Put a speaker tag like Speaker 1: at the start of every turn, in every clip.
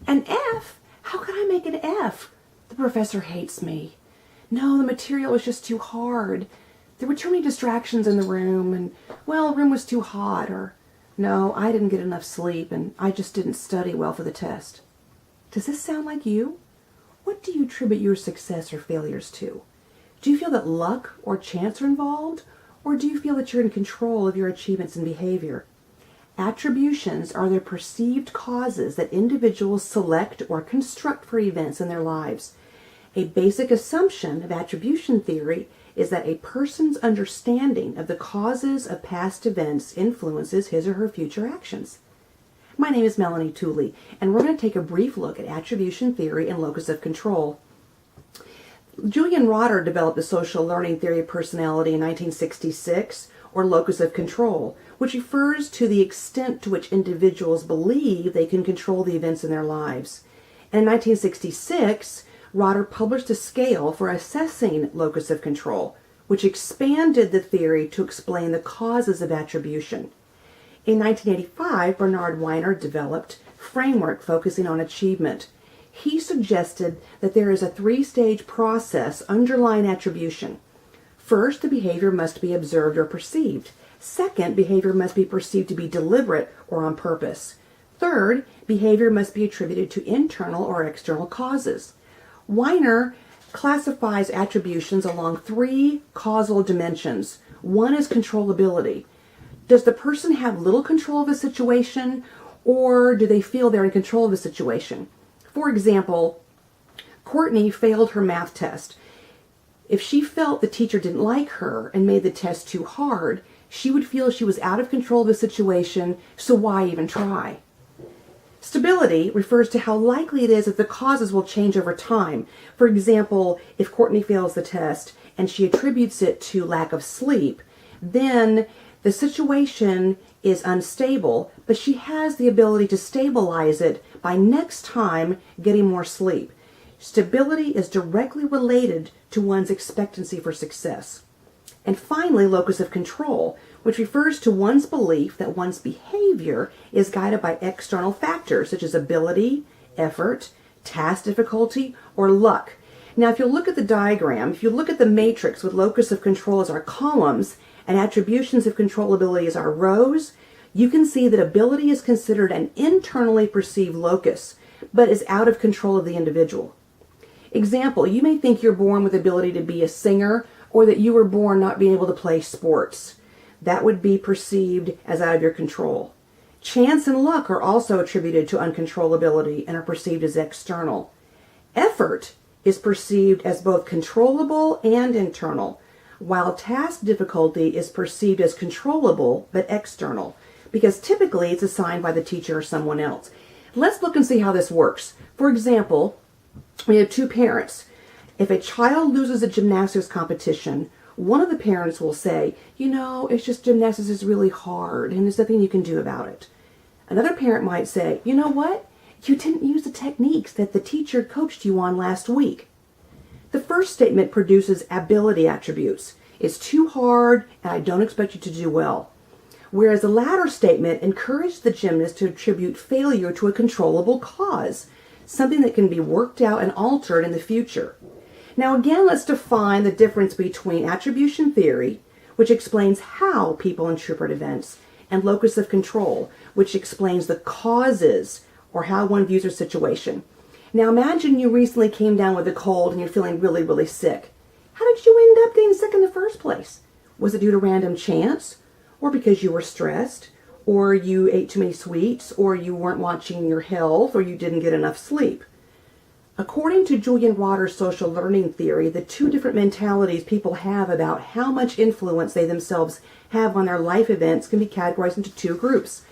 Speaker 1: An F? How could I make an F? The professor hates me. No, the material was just too hard. There were too many distractions in the room, and, well, the room was too hot, or, no, I didn't get enough sleep, and I just didn't study well for the test. Does this sound like you? What do you attribute your success or failures to? Do you feel that luck or chance are involved, or do you feel that you're in control of your achievements and behavior? Attributions are the perceived causes that individuals select or construct for events in their lives. A basic assumption of attribution theory is that a person's understanding of the causes of past events influences his or her future actions. My name is Melanie Tooley, and we're going to take a brief look at attribution theory and locus of control. Julian Rotter developed the social learning theory of personality in 1966, or locus of control, which refers to the extent to which individuals believe they can control the events in their lives. And in 1966, Rotter published a scale for assessing locus of control, which expanded the theory to explain the causes of attribution. In 1985, Bernard Weiner developed a framework focusing on achievement. He suggested that there is a three-stage process underlying attribution. First, the behavior must be observed or perceived. Second, behavior must be perceived to be deliberate or on purpose. Third, behavior must be attributed to internal or external causes. Weiner classifies attributions along three causal dimensions. One is controllability. Does the person have little control of a situation, or do they feel they're in control of a situation? For example, Courtney failed her math test. If she felt the teacher didn't like her and made the test too hard, she would feel she was out of control of the situation, so why even try? Stability refers to how likely it is that the causes will change over time. For example, if Courtney fails the test and she attributes it to lack of sleep, then the situation is unstable, but she has the ability to stabilize it by next time getting more sleep. Stability is directly related to one's expectancy for success. And finally, locus of control, which refers to one's belief that one's behavior is guided by external factors such as ability, effort, task difficulty, or luck. Now, if you look at the diagram, if you look at the matrix with locus of control as our columns and attributions of controllability as our rows, you can see that ability is considered an internally perceived locus, but is out of control of the individual. Example, you may think you're born with the ability to be a singer, or that you were born not being able to play sports. That would be perceived as out of your control. Chance and luck are also attributed to uncontrollability and are perceived as external. Effort is perceived as both controllable and internal, while task difficulty is perceived as controllable but external, because typically it's assigned by the teacher or someone else. Let's look and see how this works. For example, we have two parents. If a child loses a gymnastics competition, one of the parents will say, it's just gymnastics is really hard and there's nothing you can do about it. Another parent might say, you know what? You didn't use the techniques that the teacher coached you on last week. The first statement produces ability attributes. It's too hard and I don't expect you to do well. Whereas the latter statement encouraged the gymnast to attribute failure to a controllable cause, something that can be worked out and altered in the future. Now again, let's define the difference between attribution theory, which explains how people interpret events, and locus of control, which explains the causes or how one views a situation. Now imagine you recently came down with a cold and you're feeling really, really sick. How did you end up getting sick in the first place? Was it due to random chance, or because you were stressed, or you ate too many sweets, or you weren't watching your health, or you didn't get enough sleep? According to Julian Rotter's social learning theory, the two different mentalities people have about how much influence they themselves have on their life events can be categorized into two groups.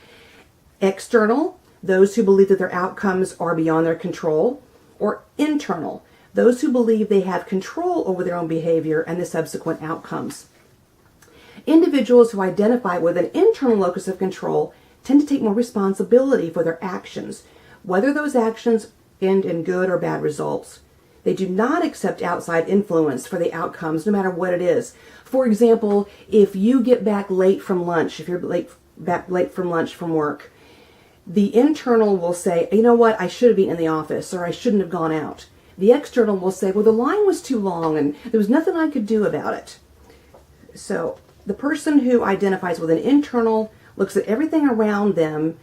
Speaker 1: External, those who believe that their outcomes are beyond their control, or internal, those who believe they have control over their own behavior and the subsequent outcomes. Individuals who identify with an internal locus of control tend to take more responsibility for their actions, whether those actions end in good or bad results. They do not accept outside influence for the outcomes, no matter what it is. For example, if you get back late from lunch, if you're back late from lunch from work, The internal will say, you know what, I should have been in the office, or I shouldn't have gone out. The external will say, well, the line was too long and there was nothing I could do about it. So the person who identifies with an internal looks at everything around them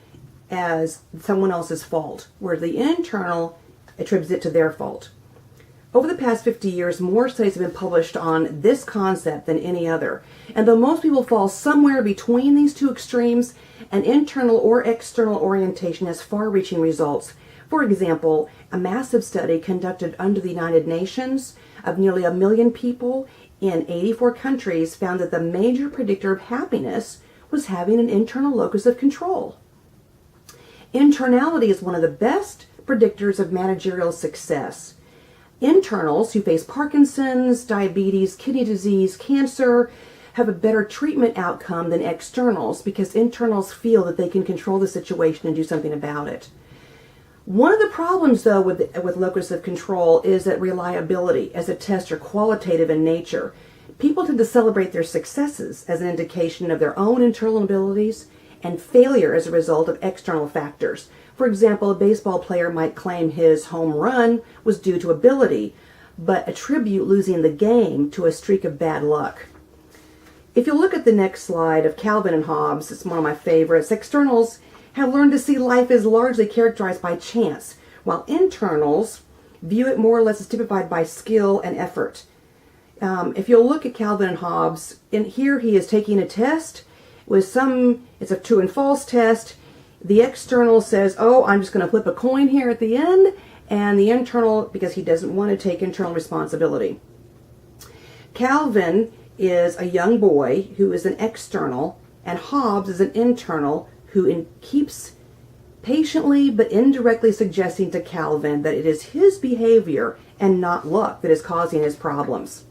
Speaker 1: as someone else's fault, where the internal attributes it to their fault. Over the past 50 years, more studies have been published on this concept than any other. And though most people fall somewhere between these two extremes, an internal or external orientation has far-reaching results. For example, a massive study conducted under the United Nations of nearly 1 million people in 84 countries found that the major predictor of happiness was having an internal locus of control. Internality is one of the best predictors of managerial success. Internals who face Parkinson's, diabetes, kidney disease, cancer have a better treatment outcome than externals because internals feel that they can control the situation and do something about it. One of the problems, though, with locus of control is that reliability as a test are qualitative in nature. People tend to celebrate their successes as an indication of their own internal abilities and failure as a result of external factors. For example, a baseball player might claim his home run was due to ability, but attribute losing the game to a streak of bad luck. If you look at the next slide of Calvin and Hobbes, it's one of my favorites. Externals have learned to see life as largely characterized by chance, while internals view it more or less as typified by skill and effort. If you'll look at Calvin and Hobbes, in here he is taking a test with it's a true and false test. The external says, oh, I'm just going to flip a coin here at the end, and the internal, because he doesn't want to take internal responsibility. Calvin is a young boy who is an external, and Hobbes is an internal who keeps patiently but indirectly suggesting to Calvin that it is his behavior and not luck that is causing his problems.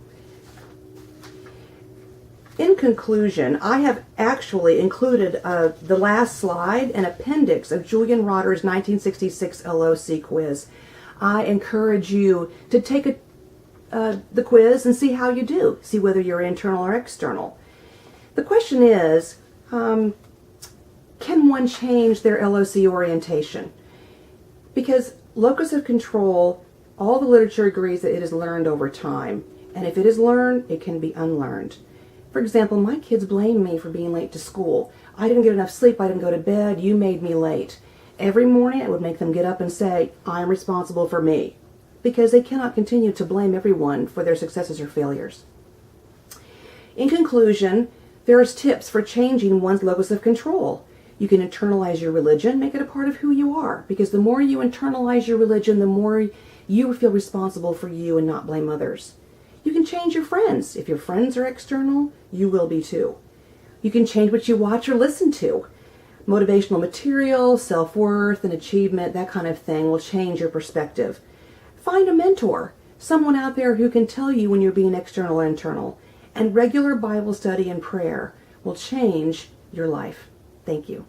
Speaker 1: In conclusion, I have actually included the last slide, an appendix of Julian Rotter's 1966 LOC quiz. I encourage you to take the quiz and see how you do. See whether you're internal or external. The question is, can one change their LOC orientation? Because locus of control, all the literature agrees that it is learned over time. And if it is learned, it can be unlearned. For example, my kids blame me for being late to school. I didn't get enough sleep, I didn't go to bed, you made me late. Every morning I would make them get up and say, I'm responsible for me. Because they cannot continue to blame everyone for their successes or failures. In conclusion, there are tips for changing one's locus of control. You can internalize your religion, make it a part of who you are. Because the more you internalize your religion, the more you feel responsible for you and not blame others. You can change your friends. If your friends are external, you will be too. You can change what you watch or listen to. Motivational material, self-worth, and achievement, that kind of thing will change your perspective. Find a mentor, someone out there who can tell you when you're being external or internal. And regular Bible study and prayer will change your life. Thank you.